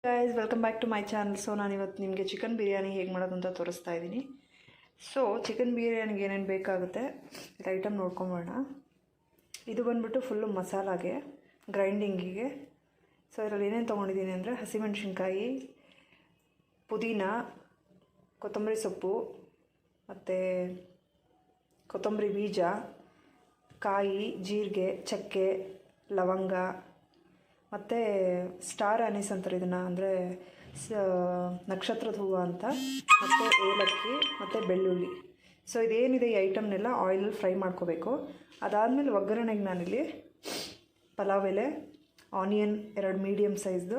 Guys welcome back to my channel. So ನಾನು ಇವತ್ತು ನಿಮಗೆ ಚಿಕನ್ ಬಿರಿಯಾನಿ ಹೇಗೆ ಮಾಡೋದು ಅಂತ ತೋರಿಸ್ತಾ ಇದ್ದೀನಿ. ಸೊ ಚಿಕನ್ ಬಿರಿಯಾನಿಗೆ ಏನೇನು ಬೇಕಾಗುತ್ತೆ ಐಟಮ್ ನೋಡ್ಕೊಂಬೋಣ. ಇದು ಬಂದುಬಿಟ್ಟು ಫುಲ್ಲು ಮಸಾಲಾಗೆ, ಗ್ರೈಂಡಿಂಗಿಗೆ. ಸೊ ಇದರಲ್ಲಿ ಏನೇನು ತೊಗೊಂಡಿದ್ದೀನಿ ಅಂದರೆ ಹಸಿಮೆಣ್ಸಿನ್ಕಾಯಿ, ಪುದೀನ, ಕೊತ್ತಂಬರಿ ಸೊಪ್ಪು, ಮತ್ತು ಕೊತ್ತಂಬರಿ ಬೀಜ, ಕಾಯಿ, ಜೀರಿಗೆ, ಚಕ್ಕೆ, ಲವಂಗ, ಮತ್ತು ಸ್ಟಾರ್ ಆನೀಸ್ ಅಂತಾರೆ ಇದನ್ನು, ಅಂದರೆ ನಕ್ಷತ್ರದ ಹೂವು ಅಂತ, ಮತ್ತು ಏಲಕ್ಕಿ ಮತ್ತು ಬೆಳ್ಳುಳ್ಳಿ. ಸೊ ಇದೇನಿದೆ ಈ ಐಟಮ್ನೆಲ್ಲ ಆಯಿಲಲ್ಲಿ ಫ್ರೈ ಮಾಡ್ಕೋಬೇಕು. ಅದಾದಮೇಲೆ ಒಗ್ಗರಣೆಗೆ ನಾನಿಲ್ಲಿ ಪಲಾವ್ ಎಲೆ, ಆನಿಯನ್ 2 ಮೀಡಿಯಮ್ ಸೈಜ್ದು,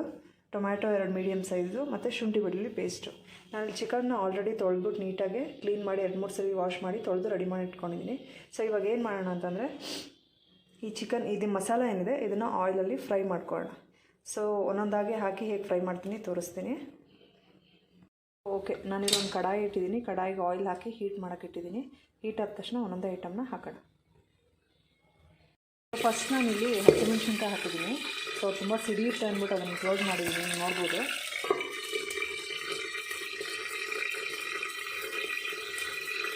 ಟೊಮ್ಯಾಟೊ 2 ಮೀಡಿಯಮ್ ಸೈಜ್ದು, ಮತ್ತು ಶುಂಠಿ ಬೆಳ್ಳುಳ್ಳಿ ಪೇಸ್ಟು. ನಾನು ಚಿಕನ್ನ ಆಲ್ರೆಡಿ ತೊಳೆದ್ಬಿಟ್ಟು ನೀಟಾಗಿ ಕ್ಲೀನ್ ಮಾಡಿ 2-3 ಸರಿ ವಾಶ್ ಮಾಡಿ ತೊಳೆದು ರೆಡಿ ಮಾಡಿ ಇಟ್ಕೊಂಡಿದ್ದೀನಿ. ಸೊ ಇವಾಗ ಏನು ಮಾಡೋಣ ಅಂತಂದರೆ, ಈ ಚಿಕನ್ ಇದು ಮಸಾಲ ಏನಿದೆ ಇದನ್ನು ಆಯಿಲಲ್ಲಿ ಫ್ರೈ ಮಾಡ್ಕೊಳ್ಳೋಣ. ಸೊ ಒಂದೊಂದಾಗಿ ಹಾಕಿ ಹೇಗೆ ಫ್ರೈ ಮಾಡ್ತೀನಿ ತೋರಿಸ್ತೀನಿ. ಓಕೆ, ನಾನಿಲ್ಲೊಂದು ಕಡಾಯಿ ಇಟ್ಟಿದ್ದೀನಿ. ಕಡಾಯಿಗೆ ಆಯಿಲ್ ಹಾಕಿ ಹೀಟ್ ಮಾಡೋಕ್ಕೆ ಇಟ್ಟಿದ್ದೀನಿ. ಹೀಟ್ ಆದ ತಕ್ಷಣ ಒಂದೊಂದೇ ಐಟಮ್ನ ಹಾಕೋಣ. ಫಸ್ಟ್ ನಾನಿಲ್ಲಿ ಹಸಿಮೆಣ್ಸಿನ್ಕಾಯಿ ಹಾಕಿದ್ದೀನಿ. ಸೊ ತುಂಬ ಸಿಡಿಯುತ್ತೆ ಅಂದ್ಬಿಟ್ಟು ಅದನ್ನು ಕ್ಲೋಸ್ ಮಾಡಿದ್ದೀನಿ, ನೀವು ನೋಡ್ಬೋದು.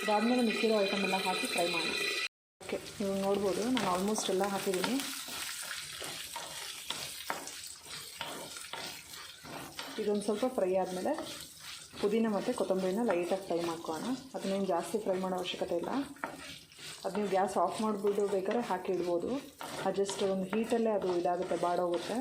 ಅದಾದಮೇಲೆ ಮಿಕ್ಕಿರೋ ಐಟಮ್ ಎಲ್ಲ ಹಾಕಿ ಫ್ರೈ ಮಾಡೋಣ. ಓಕೆ, ನೀವು ನೋಡ್ಬೋದು ನಾನು ಆಲ್ಮೋಸ್ಟ್ ಎಲ್ಲ ಹಾಕಿದ್ದೀನಿ. ಇದೊಂದು ಸ್ವಲ್ಪ ಫ್ರೈ ಆದಮೇಲೆ ಪುದೀನ ಮತ್ತು ಕೊತ್ತಂಬರಿನ ಲೈಟಾಗಿ ಫ್ರೈ ಮಾಡ್ಕೊಳ್ಳೋಣ. ಅದನ್ನೇನು ಜಾಸ್ತಿ ಫ್ರೈ ಮಾಡೋ ಅವಶ್ಯಕತೆ ಇಲ್ಲ. ಅದು ನೀವು ಗ್ಯಾಸ್ ಆಫ್ ಮಾಡಿಬಿಟ್ಟು ಬೇಕಾದ್ರೆ ಹಾಕಿ ಇಡ್ಬೋದು. ಅದು ಜಸ್ಟ್ ಒಂದು ಹೀಟಲ್ಲೇ ಅದು ಇದಾಗುತ್ತೆ, ಬಾಡೋಗುತ್ತೆ.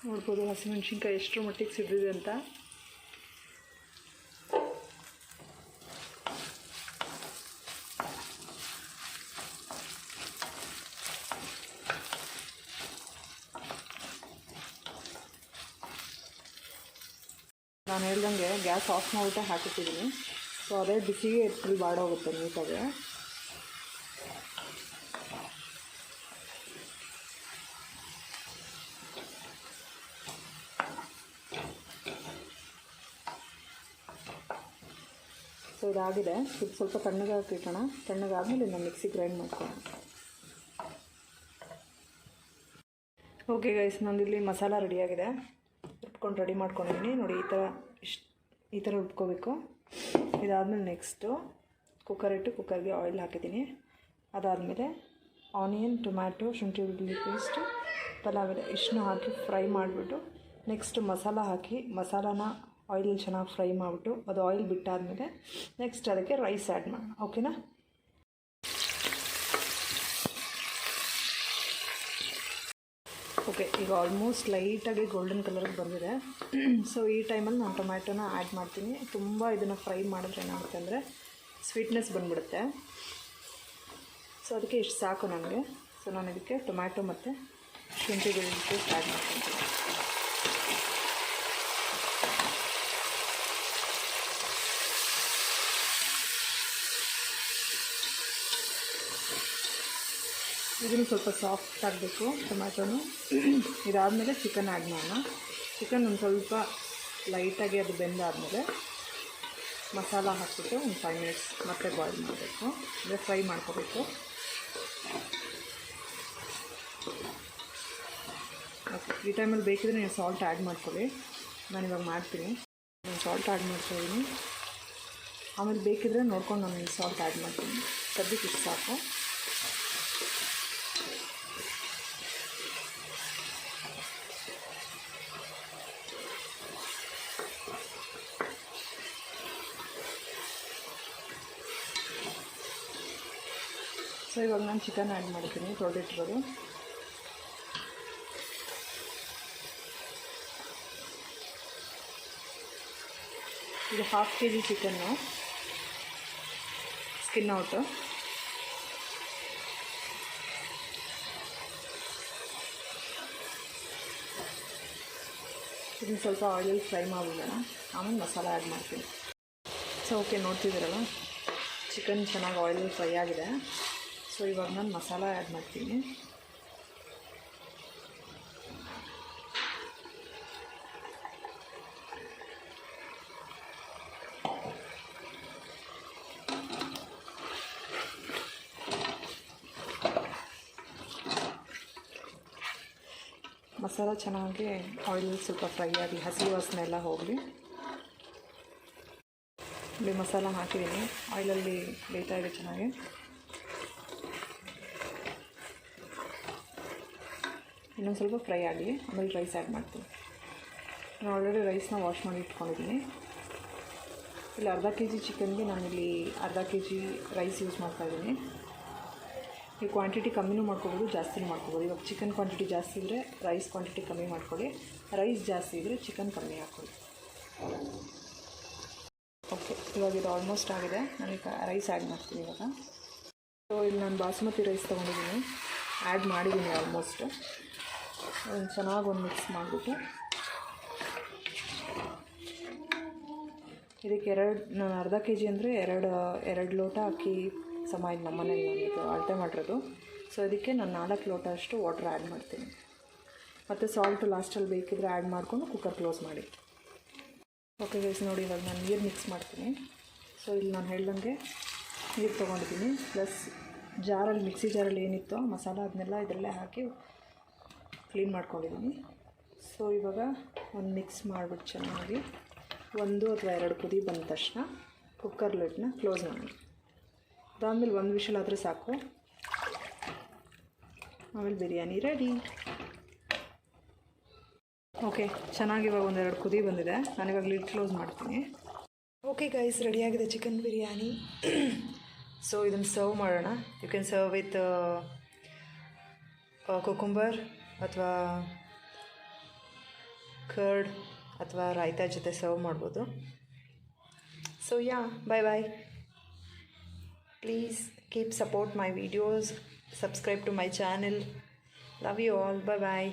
ನೋಡ್ಬೋದು ಹಸಿಮೆಣ್ಸಿನ್ಕಾಯಿ ಎಷ್ಟರ ಮಟ್ಟಿಗೆ ಸಿದ್ದಿದೆ ಅಂತ. ನಾನು ಹೇಳ್ದಂಗೆ ಗ್ಯಾಸ್ ಆಫ್ ಮಾಡಿಬಿಟ್ಟೆ ಹಾಕಿಟ್ಟಿದ್ದೀನಿ. ಸೊ ಅದೇ ಬಿಸಿಗೆ ಫುಲ್ ಬಾಡೋಗುತ್ತೆ ನೀಟಾಗಿ. ಸೊ ಇದಾಗಿದೆ. ಇದು ಸ್ವಲ್ಪ ತಣ್ಣಗಾಗಿ ಇಟ್ಟೋಣ. ತಣ್ಣಗಾದ್ಮೇಲೆ ನಾನು ಮಿಕ್ಸಿ ಗ್ರೈಂಡ್ ಮಾಡ್ಕೊಳ್ಳೋಣ. ಓಕೆ ಗೈಸ್, ನಂದಿಲ್ಲಿ ಮಸಾಲ ರೆಡಿಯಾಗಿದೆ. ರುಬ್ಕೊಂಡು ರೆಡಿ ಮಾಡ್ಕೊಂಡಿದ್ದೀನಿ ನೋಡಿ. ಈ ಥರ ರುಬ್ಕೋಬೇಕು. ಇದಾದಮೇಲೆ ನೆಕ್ಸ್ಟು ಕುಕ್ಕರ್ ಇಟ್ಟು ಕುಕ್ಕರ್ಗೆ ಆಯಿಲ್ ಹಾಕಿದ್ದೀನಿ. ಅದಾದಮೇಲೆ ಆನಿಯನ್, ಟೊಮ್ಯಾಟೊ, ಶುಂಠಿ ಬೆಳ್ಳುಳ್ಳಿ ಪೇಸ್ಟು, ಪಲಾವ್ ಎಲೆ ಇಷ್ಟನ್ನು ಹಾಕಿ ಫ್ರೈ ಮಾಡಿಬಿಟ್ಟು ನೆಕ್ಸ್ಟ್ ಮಸಾಲ ಹಾಕಿ ಮಸಾಲಾನ ಆಯಿಲಲ್ಲಿ ಚೆನ್ನಾಗಿ ಫ್ರೈ ಮಾಡಿಬಿಟ್ಟು ಅದು ಆಯಿಲ್ ಬಿಟ್ಟಾದಮೇಲೆ ನೆಕ್ಸ್ಟ್ ಅದಕ್ಕೆ ರೈಸ್ ಆ್ಯಡ್ ಮಾಡೋಣ. ಓಕೆನಾ? ಓಕೆ, ಈಗ ಆಲ್ಮೋಸ್ಟ್ ಲೈಟಾಗಿ ಗೋಲ್ಡನ್ ಕಲರ್ಗೆ ಬಂದಿದೆ. ಸೊ ಈ ಟೈಮಲ್ಲಿ ನಾನು ಟೊಮ್ಯಾಟೊನ ಆ್ಯಡ್ ಮಾಡ್ತೀನಿ. ತುಂಬ ಇದನ್ನು ಫ್ರೈ ಮಾಡಿದ್ರೆ ಏನಾಗುತ್ತೆ ಅಂದರೆ ಸ್ವೀಟ್ನೆಸ್ ಬಂದುಬಿಡುತ್ತೆ. ಸೊ ಅದಕ್ಕೆ ಇಷ್ಟು ಸಾಕು ನನಗೆ. ಸೊ ನಾನು ಇದಕ್ಕೆ ಟೊಮ್ಯಾಟೊ ಮತ್ತು ಶುಂಠಿ ಬೆಳ್ಳುಳ್ಳಿ ಪೇಸ್ಟ್ ಆ್ಯಡ್ ಮಾಡ್ಕೊತೀನಿ. ಇದನ್ನು ಸ್ವಲ್ಪ ಸಾಫ್ಟ್ ಆಗಬೇಕು ಟೊಮ್ಯಾಟೊನು. ಇದಾದಮೇಲೆ ಚಿಕನ್ ಆ್ಯಡ್ ಮಾಡೋಣ. ಚಿಕನ್ ಒಂದು ಸ್ವಲ್ಪ ಲೈಟಾಗಿ ಅದು ಬೆಂದಾದಮೇಲೆ ಮಸಾಲ ಹಾಕ್ಬಿಟ್ಟು ಒಂದು 5 ಮಿನಿಟ್ಸ್ ಮತ್ತೆ ಬಾಯ್ಲ್ ಮಾಡಬೇಕು, ಅಂದರೆ ಫ್ರೈ ಮಾಡ್ಕೋಬೇಕು. ಓಕೆ, ಈ ಟೈಮಲ್ಲಿ ಬೇಕಿದ್ರೆ ನೀವು ಸಾಲ್ಟ್ ಆ್ಯಡ್ ಮಾಡ್ಕೊಳ್ಳಿ. ನಾನು ಇವಾಗ ಮಾಡ್ತೀನಿ. ನಾನು ಸಾಲ್ಟ್ ಆ್ಯಡ್ ಮಾಡ್ತಾಯಿದ್ದೀನಿ. ಆಮೇಲೆ ಬೇಕಿದ್ರೆ ನೋಡ್ಕೊಂಡು ನಾನು ಸಾಲ್ಟ್ ಆ್ಯಡ್ ಮಾಡ್ತೀನಿ. ಸದ್ಯಕ್ಕೆ ಇಷ್ಟು ಸಾಕು. ಸೊ ಇವಾಗ ನಾನು ಚಿಕನ್ ಆ್ಯಡ್ ಮಾಡ್ತೀನಿ, ತೊಳೆದಿಟ್ಟಿರೋದು. ಇದು 1/2 kg ಚಿಕನ್ನು, ಸ್ಕಿನ್ ಔಟು. ಇದನ್ನು ಸ್ವಲ್ಪ ಆಯಿಲಲ್ಲಿ ಫ್ರೈ ಮಾಡಿಬಿಡೋಣ. ಆಮೇಲೆ ಮಸಾಲ ಆ್ಯಡ್ ಮಾಡ್ತೀನಿ. ಸೊ ಓಕೆ, ನೋಡ್ತಿದ್ದೀರಲ್ಲ ಚಿಕನ್ ಚೆನ್ನಾಗಿ ಆಯಿಲಲ್ಲಿ ಫ್ರೈ ಆಗಿದೆ. ಸೊ ಇವಾಗ ನಾನು ಮಸಾಲ ಆ್ಯಡ್ ಮಾಡ್ತೀನಿ. ಮಸಾಲ ಚೆನ್ನಾಗಿ ಆಯಿಲ್ ಸ್ವಲ್ಪ ಫ್ರೈ ಆಗಿ ಹಸಿ ವಾಸನೆ ಎಲ್ಲ ಹೋಗಲಿ. ಇಲ್ಲಿ ಮಸಾಲ ಹಾಕಿದ್ದೀನಿ, ಆಯಿಲಲ್ಲಿ ಬೇಯ್ತಾ ಇದೆ ಚೆನ್ನಾಗಿ. ಇನ್ನೊಂದು ಸ್ವಲ್ಪ ಫ್ರೈ ಆಗಲಿ, ಆಮೇಲೆ ರೈಸ್ ಆ್ಯಡ್ ಮಾಡ್ತೀನಿ. ನಾನು ಆಲ್ರೆಡಿ ರೈಸ್ನ ವಾಶ್ ಮಾಡಿ ಇಟ್ಕೊಂಡಿದ್ದೀನಿ. ಇಲ್ಲಿ ಅರ್ಧ ಕೆ ಜಿ ಚಿಕನ್ಗೆ ನಾನಿಲ್ಲಿ ಅರ್ಧ ಕೆ ಜಿ ರೈಸ್ ಯೂಸ್ ಮಾಡ್ತಾಯಿದ್ದೀನಿ. ಈ ಕ್ವಾಂಟಿಟಿ ಕಮ್ಮಿನೂ ಮಾಡ್ಕೊಬೋದು, ಜಾಸ್ತಿನೂ ಮಾಡ್ಕೊಬೋದು. ಇವಾಗ ಚಿಕನ್ ಕ್ವಾಂಟಿಟಿ ಜಾಸ್ತಿ ಇದ್ದರೆ ರೈಸ್ ಕ್ವಾಂಟಿಟಿ ಕಮ್ಮಿ ಮಾಡ್ಕೊಳ್ಳಿ, ರೈಸ್ ಜಾಸ್ತಿ ಇದ್ದರೆ ಚಿಕನ್ ಕಮ್ಮಿ ಹಾಕ್ಕೊಳ್ಳಿ. ಓಕೆ, ಇವಾಗ ಇದು ಆಲ್ಮೋಸ್ಟ್ ಆಗಿದೆ. ನಾನೀಗ ರೈಸ್ ಆ್ಯಡ್ ಮಾಡ್ತೀನಿ ಇವಾಗ. ಸೊ ಇಲ್ಲಿ ನಾನು ಬಾಸುಮತಿ ರೈಸ್ ತೊಗೊಂಡಿದ್ದೀನಿ, ಆ್ಯಡ್ ಮಾಡಿದ್ದೀನಿ ಆಲ್ಮೋಸ್ಟ್. ಅದನ್ನು ಚೆನ್ನಾಗಿ ಒಂದು ಮಿಕ್ಸ್ ಮಾಡಿಬಿಟ್ಟು ಇದಕ್ಕೆ ನಾನು ಅರ್ಧ ಕೆ ಜಿ ಅಂದರೆ ಎರಡು ಲೋಟ ಅಕ್ಕಿ ಸಮ ಇದು ನಮ್ಮ ಮನೇಲಿ ನಾನು ಇದು ಅಳತೆ ಮಾಡಿರೋದು. ಸೊ ಇದಕ್ಕೆ ನಾನು 4 ಲೋಟ ಅಷ್ಟು ವಾಟರ್ ಆ್ಯಡ್ ಮಾಡ್ತೀನಿ. ಮತ್ತು ಸಾಲ್ಟು ಲಾಸ್ಟಲ್ಲಿ ಬೇಕಿದ್ರೆ ಆ್ಯಡ್ ಮಾಡಿಕೊಂಡು ಕುಕ್ಕರ್ ಕ್ಲೋಸ್ ಮಾಡಿ. ಓಕೆ ಗೈಸ್, ನೋಡಿ ಇವಾಗ ನಾನು ನೀರು ಮಿಕ್ಸ್ ಮಾಡ್ತೀನಿ. ಸೊ ಇಲ್ಲಿ ನಾನು ಹೇಳ್ದಂಗೆ ನೀರು ತೊಗೊಂಡಿದ್ದೀನಿ, ಪ್ಲಸ್ ಜಾರಲ್ಲಿ ಮಿಕ್ಸಿ ಜಾರಲ್ಲಿ ಏನಿತ್ತು ಮಸಾಲ ಅದನ್ನೆಲ್ಲ ಇದರಲ್ಲೇ ಹಾಕಿ ಕ್ಲೀನ್ ಮಾಡ್ಕೊಂಡಿದ್ದೀನಿ. ಸೊ ಇವಾಗ ಒಂದು ಮಿಕ್ಸ್ ಮಾಡಿಬಿಟ್ಟು ಚೆನ್ನಾಗಿ 1 ಅಥವಾ 2 ಕುದಿ ಬಂದ ತಕ್ಷಣ ಕುಕ್ಕರ್ ಲಿಡ್ನ ಕ್ಲೋಸ್ ಮಾಡಿ. ಅದಾದಮೇಲೆ 1 ವಿಷಲ್ ಆದರೆ ಸಾಕು. ಆಮೇಲೆ ಬಿರಿಯಾನಿ ರೆಡಿ. ಓಕೆ, ಚೆನ್ನಾಗಿ ಇವಾಗ 1-2 ಕುದಿ ಬಂದಿದೆ. ನಾನಿವಾಗ ಲಿಡ್ ಕ್ಲೋಸ್ ಮಾಡ್ತೀನಿ. ಓಕೆ ಗೈಸ್, ರೆಡಿಯಾಗಿದೆ ಚಿಕನ್ ಬಿರಿಯಾನಿ. ಸೊ ಇದನ್ನು ಸರ್ವ್ ಮಾಡೋಣ. You can serve with cucumber ಅಥವಾ ಕರ್ಡ್ ಅಥವಾ ರಾಯ್ತಾ ಜೊತೆ ಸರ್ವ್ ಮಾಡ್ಬೋದು. So yeah, bye. Please keep support my videos, subscribe to my channel. Love you all. Bye bye.